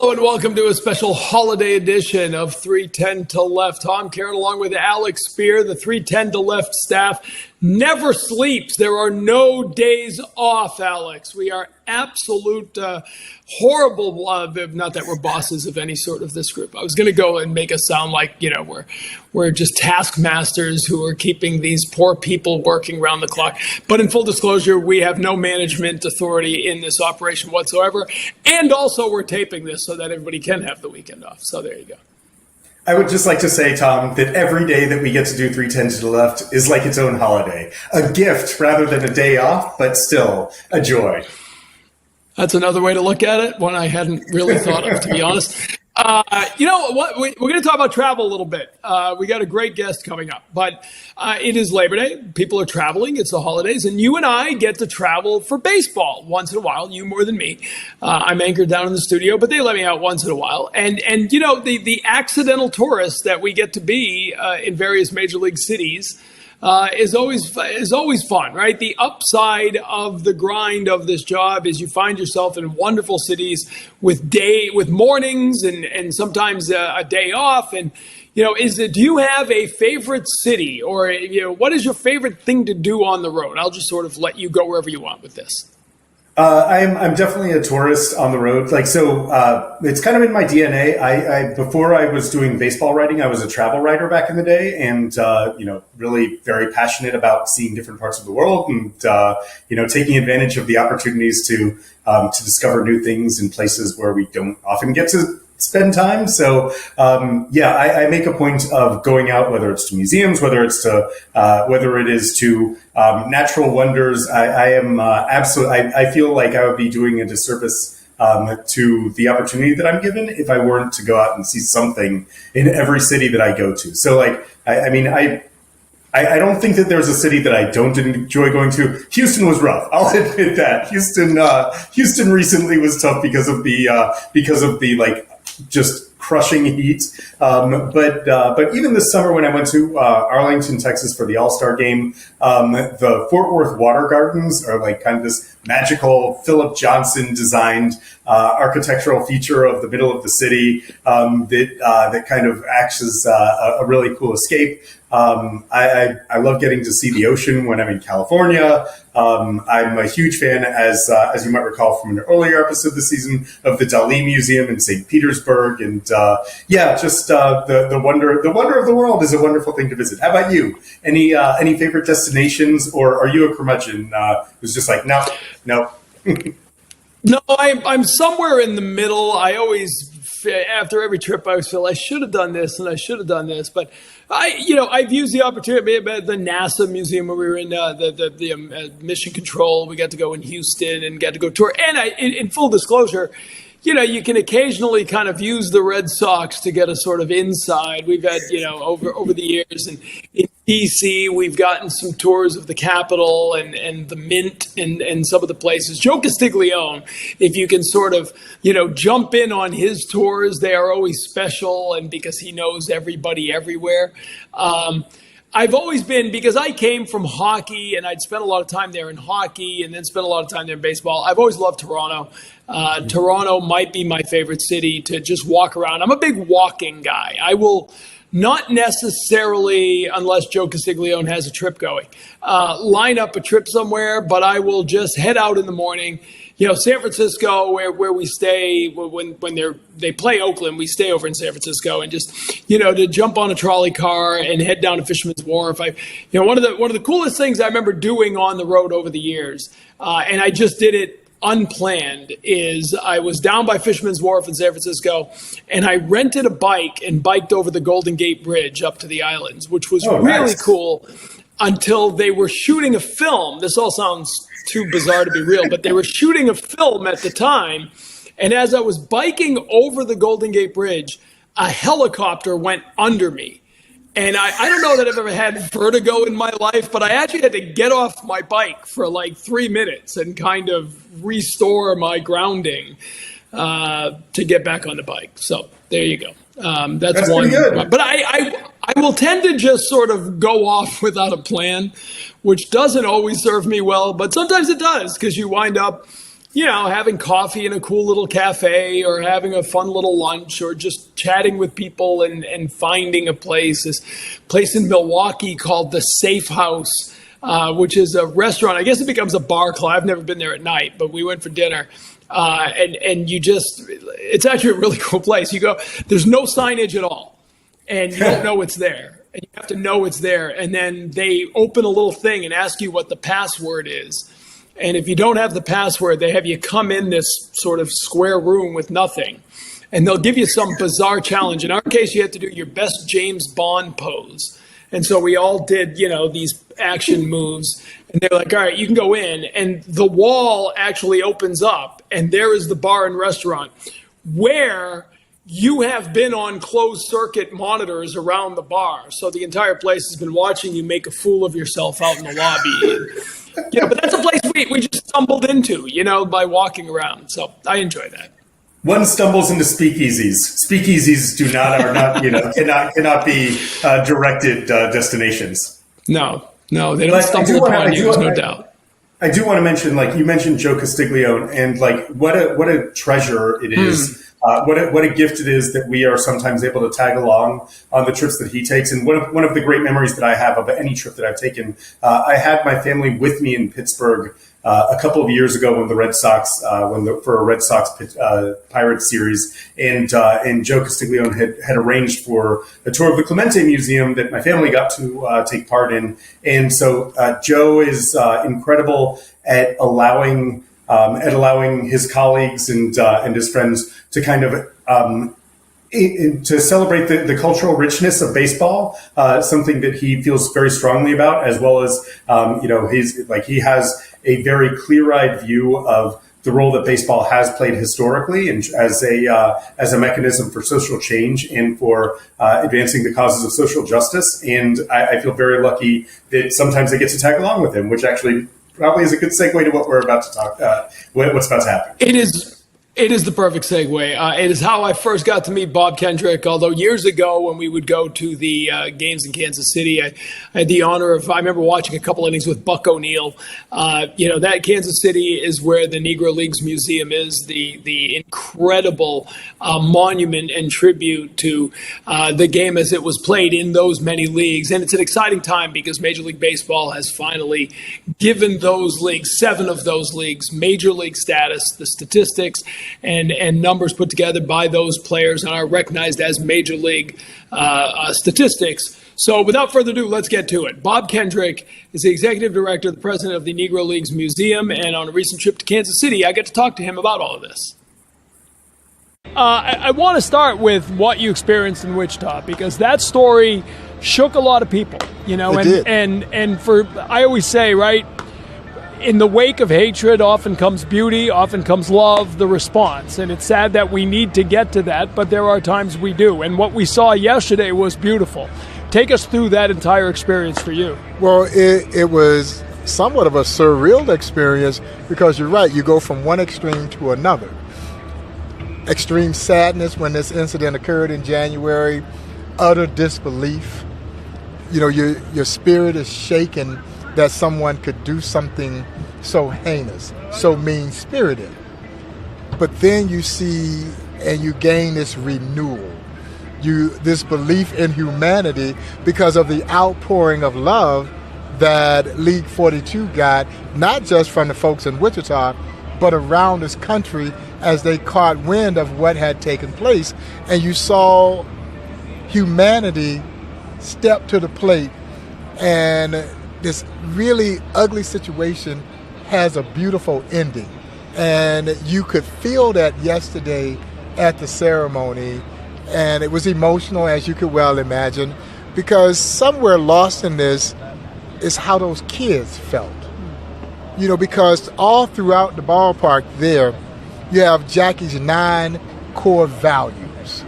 Hello and welcome to a special holiday edition of 310 to Left. I'm Caron along with Alex Spear. The 310 to Left staff never sleeps. There are no days off, Alex. We are absolute horrible, not that we're bosses of any sort of this group. I was going to go and make us sound like, we're just taskmasters who are keeping these poor people working around the clock. But in full disclosure, we have no management authority in this operation whatsoever. And also we're taping this so that everybody can have the weekend off. So there you go. I would just like to say, Tom, that every day that we get to do 310 to the Left is like its own holiday. A gift rather than a day off, but still a joy. That's another way to look at it, one I hadn't really thought of, to be honest. You know what? We're going to talk about travel a little bit. We got a great guest coming up, but it is Labor Day. People are traveling. It's the holidays, and you and I get to travel for baseball once in a while. You more than me. I'm anchored down in the studio, but they let me out once in a while. And the accidental tourist that we get to be in various major league cities is always fun, right? The upside of the grind of this job is you find yourself in wonderful cities with mornings and sometimes a day off. And do you have a favorite city, or what is your favorite thing to do on the road? I'll just sort of let you go wherever you want with this. I'm definitely a tourist on the road. It's kind of in my DNA. I before I was doing baseball writing, I was a travel writer back in the day, and really very passionate about seeing different parts of the world and taking advantage of the opportunities to discover new things in places where we don't often get to spend time. So, I make a point of going out, whether it's to museums, whether it is to natural wonders. I feel like I would be doing a disservice to the opportunity that I'm given if I weren't to go out and see something in every city that I go to. So, I don't think that there's a city that I don't enjoy going to. Houston was rough. I'll admit that. Houston recently was tough because of the just crushing heat. But even this summer when I went to Arlington, Texas for the All-Star game, the Fort Worth Water Gardens are like kind of this magical Philip Johnson designed architectural feature of the middle of the city that kind of acts as a really cool escape. I love getting to see the ocean when I'm in California. I'm a huge fan, as you might recall from an earlier episode this season, of the Dali Museum in St. Petersburg, and the wonder of the world is a wonderful thing to visit. How about you? Any favorite destinations, or are you a curmudgeon who's just like no? No, I'm somewhere in the middle. I always, after every trip, I always feel I should have done this and I should have done this. But I've used the opportunity at the NASA museum when we were in the mission control. We got to go in Houston and got to go tour. And in full disclosure, you can occasionally kind of use the Red Sox to get a sort of inside. We've had, over the years, and in DC, we've gotten some tours of the Capitol and the Mint and some of the places. Joe Castiglione, if you can sort of, jump in on his tours, they are always special, and because he knows everybody everywhere. I've always been, because I came from hockey and I'd spent a lot of time there in hockey and then spent a lot of time there in baseball. I've always loved Toronto. Toronto might be my favorite city to just walk around. I'm a big walking guy. I will not necessarily, unless Joe Castiglione has a trip going, line up a trip somewhere, but I will just head out in the morning. San Francisco, where we stay when they play Oakland, we stay over in San Francisco, and just to jump on a trolley car and head down to Fisherman's Wharf. One of the coolest things I remember doing on the road over the years, and I just did it unplanned, is I was down by Fisherman's Wharf in San Francisco, and I rented a bike and biked over the Golden Gate Bridge up to the islands, which was really nice. Cool until they were shooting a film. This all sounds too bizarre to be real, but they were shooting a film at the time. And as I was biking over the Golden Gate Bridge, a helicopter went under me. And I don't know that I've ever had vertigo in my life, but I actually had to get off my bike for like 3 minutes and kind of restore my grounding to get back on the bike. So there you go. That's one. Good. But I will tend to just sort of go off without a plan, which doesn't always serve me well, but sometimes it does, because you wind up having coffee in a cool little cafe or having a fun little lunch or just chatting with people and finding a place. This place in Milwaukee called the Safe House, which is a restaurant. I guess it becomes a bar club. I've never been there at night, but we went for dinner. And it's actually a really cool place. You go, there's no signage at all, and you don't know it's there. And you have to know it's there. And then they open a little thing and ask you what the password is. And if you don't have the password, they have you come in this sort of square room with nothing. And they'll give you some bizarre challenge. In our case, you had to do your best James Bond pose. And so we all did, these action moves. And they're like, all right, you can go in. And the wall actually opens up. And there is the bar and restaurant where you have been on closed circuit monitors around the bar. So the entire place has been watching you make a fool of yourself out in the lobby. But that's a place we just stumbled into, by walking around. So I enjoy that. One stumbles into speakeasies. Speakeasies are not cannot be directed destinations. No, they don't stumble upon you. There's no doubt. I do want to mention, you mentioned Joe Castiglione, and what a treasure it is. What a gift it is that we are sometimes able to tag along on the trips that he takes. And one of the great memories that I have of any trip that I've taken, I had my family with me in Pittsburgh a couple of years ago when the Red Sox, for a Red Sox Pirates series, and Joe Castiglione had arranged for a tour of the Clemente Museum that my family got to take part in. And so Joe is incredible at allowing his colleagues and his friends to kind of to celebrate the cultural richness of baseball, something that he feels very strongly about, as well as he has a very clear-eyed view of the role that baseball has played historically and as a mechanism for social change and for advancing the causes of social justice. And I feel very lucky that sometimes I get to tag along with him, which actually probably is a good segue to what we're about to talk. What's about to happen. It is the perfect segue. It is how I first got to meet Bob Kendrick, although years ago when we would go to the games in Kansas City, I had the honor I remember watching a couple innings with Buck O'Neill. That Kansas City is where the Negro League Museum is, the incredible monument and tribute to the game as it was played in those many leagues. And it's an exciting time because Major League Baseball has finally given those leagues, 7 of those leagues, major league status, the statistics and numbers put together by those players are recognized as major league statistics. So without further ado, let's get to it. Bob Kendrick is the executive director, the president of the Negro League Museum, and on a recent trip to Kansas City, I get to talk to him about all of this. I want to start with what you experienced in Wichita, because that story shook a lot of people, and I always say, right, in the wake of hatred often comes beauty, often comes love, the response. And it's sad that we need to get to that, but there are times we do. And what we saw yesterday was beautiful. Take us through that entire experience for you. Well, it was somewhat of a surreal experience because you're right, you go from one extreme to another. Extreme sadness when this incident occurred in January, utter disbelief. Your spirit is shaken that someone could do something so heinous, so mean-spirited. But then you see and you gain this renewal, this belief in humanity because of the outpouring of love that League 42 got, not just from the folks in Wichita, but around this country as they caught wind of what had taken place. And you saw humanity step to the plate, and this really ugly situation has a beautiful ending. And you could feel that yesterday at the ceremony, and it was emotional, as you could well imagine, because somewhere lost in this is how those kids felt. Because all throughout the ballpark there, you have Jackie's 9 core values.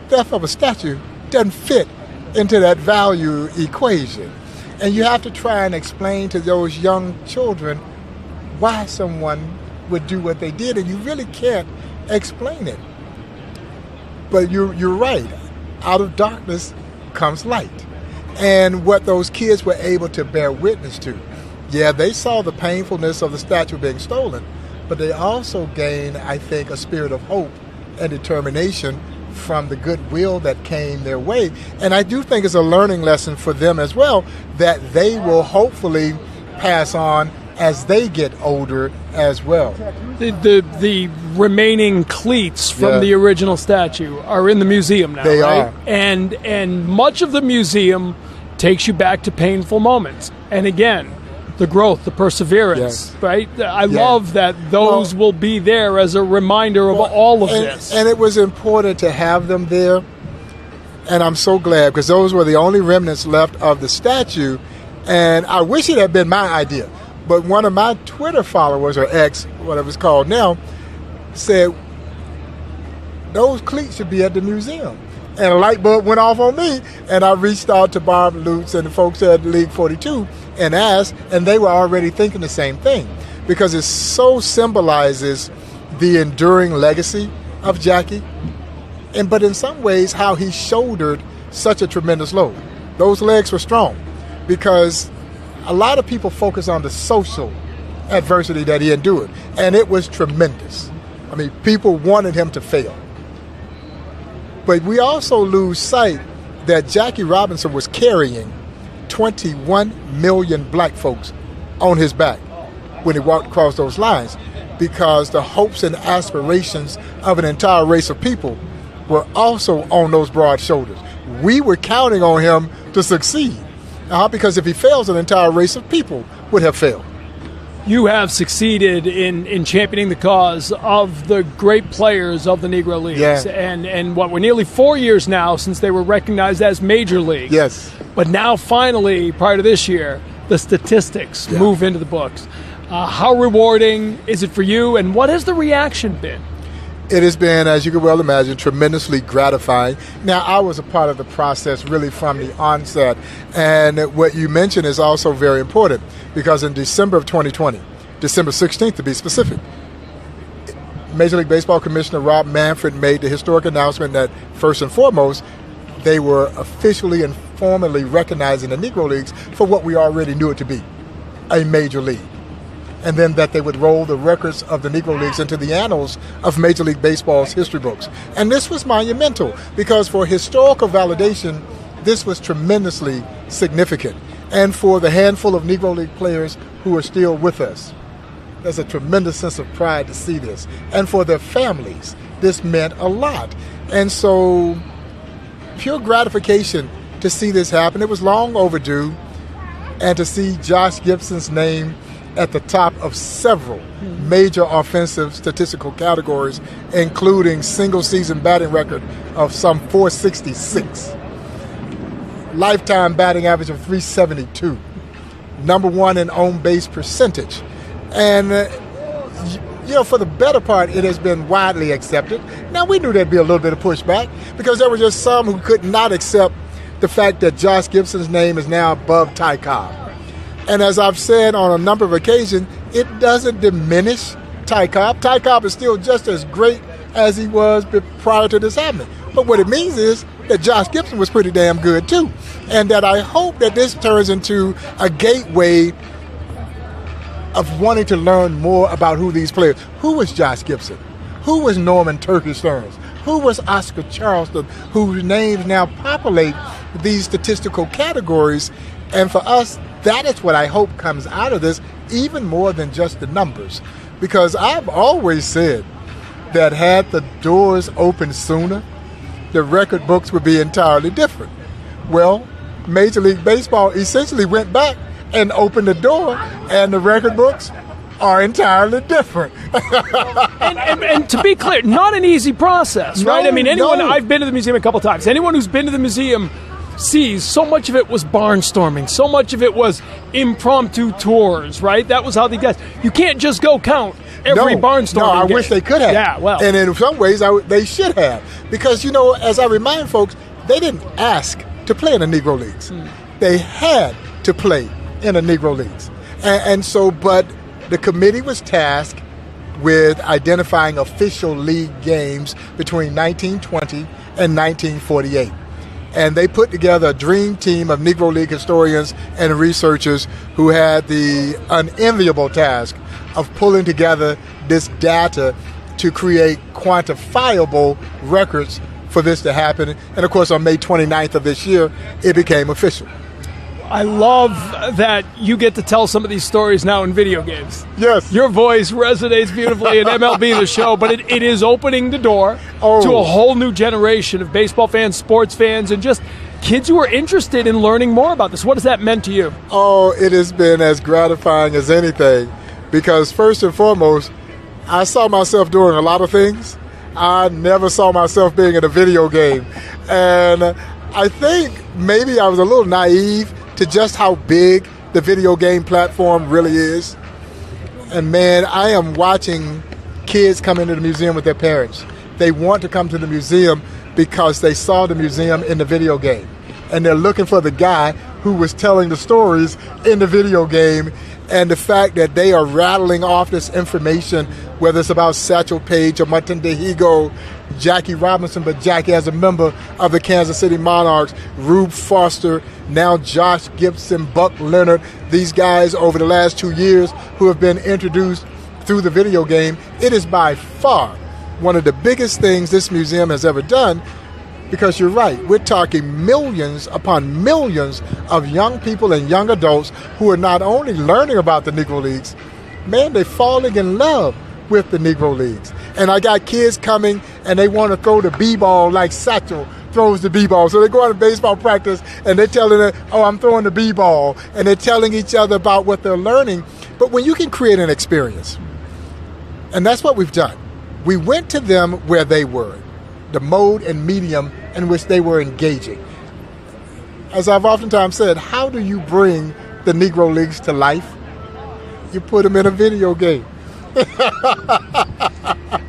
Death of a statue doesn't fit into that value equation. And you have to try and explain to those young children why someone would do what they did, and you really can't explain it. But you're right. Out of darkness comes light. And what those kids were able to bear witness to, yeah, they saw the painfulness of the statue being stolen, but they also gain, I think, a spirit of hope and determination from the goodwill that came their way. And I do think it's a learning lesson for them as well that they will hopefully pass on as they get older as well. The remaining cleats from the original statue are in the museum now, They right? are. And much of the museum takes you back to painful moments. And again, the growth, the perseverance, right? I love that those will be there as a reminder of all of this. And it was important to have them there. And I'm so glad because those were the only remnants left of the statue. And I wish it had been my idea. But one of my Twitter followers, or X, whatever it's called now, said those cleats should be at the museum. And a light bulb went off on me, and I reached out to Bob Lutz and the folks at League 42 and asked, and they were already thinking the same thing because it so symbolizes the enduring legacy of Jackie, but in some ways how he shouldered such a tremendous load. Those legs were strong because a lot of people focus on the social adversity that he endured, and it was tremendous. I mean, people wanted him to fail. But we also lose sight that Jackie Robinson was carrying 21 million black folks on his back when he walked across those lines because the hopes and aspirations of an entire race of people were also on those broad shoulders. We were counting on him to succeed because if he fails, an entire race of people would have failed. You have succeeded in championing the cause of the great players of the Negro Leagues. And what, we're nearly 4 years now since they were recognized as major leagues. Yes. But now finally, prior to this year, the statistics move into the books. How rewarding is it for you, and what has the reaction been? It has been, as you can well imagine, tremendously gratifying. Now, I was a part of the process really from the onset, and what you mentioned is also very important because in December of 2020, December 16th to be specific, Major League Baseball Commissioner Rob Manfred made the historic announcement that, first and foremost, they were officially and formally recognizing the Negro Leagues for what we already knew it to be, a major league. And then that they would roll the records of the Negro Leagues into the annals of Major League Baseball's history books. And this was monumental because for historical validation, this was tremendously significant. And for the handful of Negro League players who are still with us, there's a tremendous sense of pride to see this. And for their families, this meant a lot. And so pure gratification to see this happen. It was long overdue. And to see Josh Gibson's name at the top of several major offensive statistical categories, including single-season batting record of some 466, lifetime batting average of 372, number one in on-base percentage. And, for the better part, it has been widely accepted. Now, we knew there'd be a little bit of pushback because there were just some who could not accept the fact that Josh Gibson's name is now above Ty Cobb. And as I've said on a number of occasions, it doesn't diminish Ty Cobb. Ty Cobb is still just as great as he was prior to this happening. But what it means is that Josh Gibson was pretty damn good too. And that I hope that this turns into a gateway of wanting to learn more about who these players. Who was Josh Gibson? Who was Norman Turkey Stearns? Who was Oscar Charleston, whose names now populate these statistical categories? And for us, that is what I hope comes out of this, even more than just the numbers. Because I've always said that had the doors opened sooner, the record books would be entirely different. Well, Major League Baseball essentially went back and opened the door, and the record books are entirely different. and to be clear, not an easy process, right? I mean, I've been to the museum a couple times. Anyone who's been to the museum sees so much of it was barnstorming, so much of it was impromptu tours, right? That was how they got. You can't just go count every barnstorming. No, I wish they could have. Yeah, well. And in some ways, they should have. Because, as I remind folks, they didn't ask to play in the Negro Leagues. They had to play in the Negro Leagues. And so, but the committee was tasked with identifying official league games between 1920 and 1948. And they put together a dream team of Negro League historians and researchers who had the unenviable task of pulling together this data to create quantifiable records for this to happen. And of course, on May 29th of this year, it became official. I love that you get to tell some of these stories now in video games. Yes. Your voice resonates beautifully in MLB The Show, but it is opening the door to a whole new generation of baseball fans, sports fans, and just kids who are interested in learning more about this. What has that meant to you? Oh, it has been as gratifying as anything, because first and foremost, I saw myself doing a lot of things. I never saw myself being in a video game. And I think maybe I was a little naive to just how big the video game platform really is. And man, I am watching kids come into the museum with their parents. They want to come to the museum because they saw the museum in the video game. And they're looking for the guy who was telling the stories in the video game. And the fact that they are rattling off this information, whether it's about Satchel Paige or Martin DeHigo, Jackie Robinson, but Jackie as a member of the Kansas City Monarchs, Rube Foster, now Josh Gibson, Buck Leonard, these guys over the last 2 years who have been introduced through the video game. It is by far one of the biggest things this museum has ever done, because you're right, we're talking millions upon millions of young people and young adults who are not only learning about the Negro Leagues, man, they're falling in love with the Negro Leagues. And I got kids coming and they want to throw the b-ball like Satchel throws the b-ball. So they go out to baseball practice and they're telling them, oh, I'm throwing the b-ball. And they're telling each other about what they're learning. But when you can create an experience, and that's what we've done. We went to them where they were, the mode and medium in which they were engaging. As I've oftentimes said, how do you bring the Negro Leagues to life? You put them in a video game.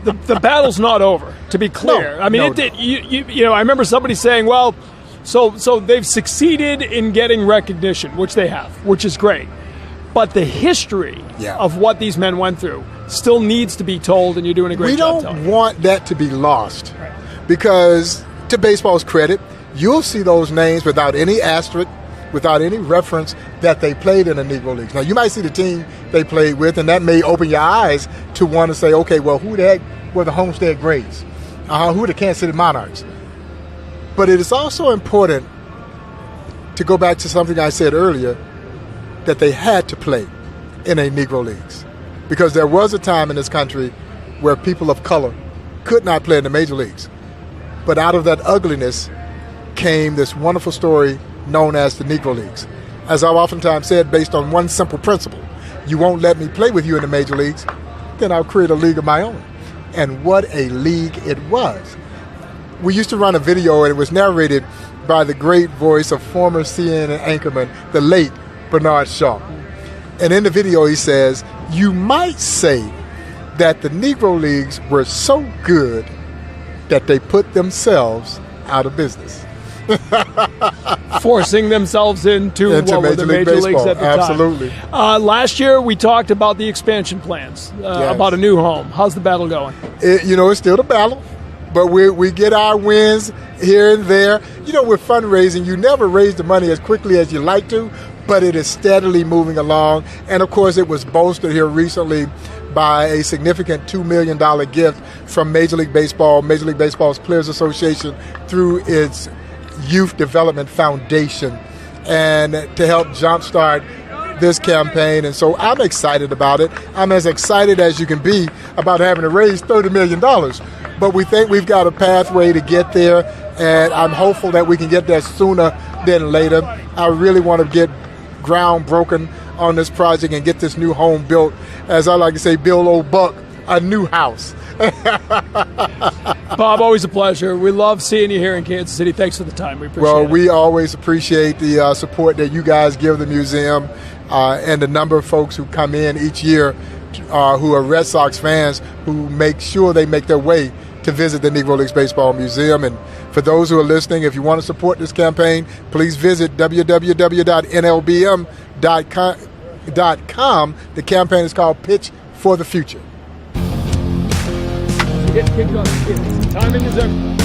The battle's not over, to be clear. No, I mean, no, it did. You know, I remember somebody saying, well, so they've succeeded in getting recognition, which they have, which is great. But the history of what these men went through still needs to be told, and you're doing a great job telling. We don't want that to be lost, because to baseball's credit, you'll see those names without any asterisk, without any reference that they played in the Negro Leagues. Now, you might see the team they played with, and that may open your eyes to want to say, okay, well, who the heck were the Homestead Grays? Who are the Kansas City Monarchs? But it is also important to go back to something I said earlier, that they had to play in a Negro Leagues. Because there was a time in this country where people of color could not play in the major leagues. But out of that ugliness came this wonderful story known as the Negro Leagues. As I've oftentimes said, based on one simple principle: you won't let me play with you in the major leagues, then I'll create a league of my own. And what a league it was. We used to run a video, and it was narrated by the great voice of former CNN anchorman, the late Bernard Shaw. And in the video he says, you might say that the Negro Leagues were so good that they put themselves out of business. Forcing themselves into what were the major leagues at the Absolutely. time. Last year we talked about the expansion plans, about a new home. How's the battle going? It's still the battle, but we get our wins here and there. With fundraising, you never raise the money as quickly as you like to, but it is steadily moving along. And of course, it was bolstered here recently by a significant $2 million gift from Major League Baseball's Players Association through its Youth Development Foundation, and to help jumpstart this campaign. And so I'm excited about it. I'm as excited as you can be about having to raise $30 million. But we think we've got a pathway to get there, and I'm hopeful that we can get there sooner than later. I really want to get ground broken on this project and get this new home built. As I like to say, Bill Old Buck, a new house. Bob, always a pleasure. We love seeing you here in Kansas City. Thanks for the time. We appreciate it. Well, we always appreciate the support that you guys give the museum, and the number of folks who come in each year who are Red Sox fans, who make sure they make their way to visit the Negro Leagues Baseball Museum. And for those who are listening, if you want to support this campaign, please visit www.nlbm.com. The campaign is called Pitch for the Future. Timing is everything.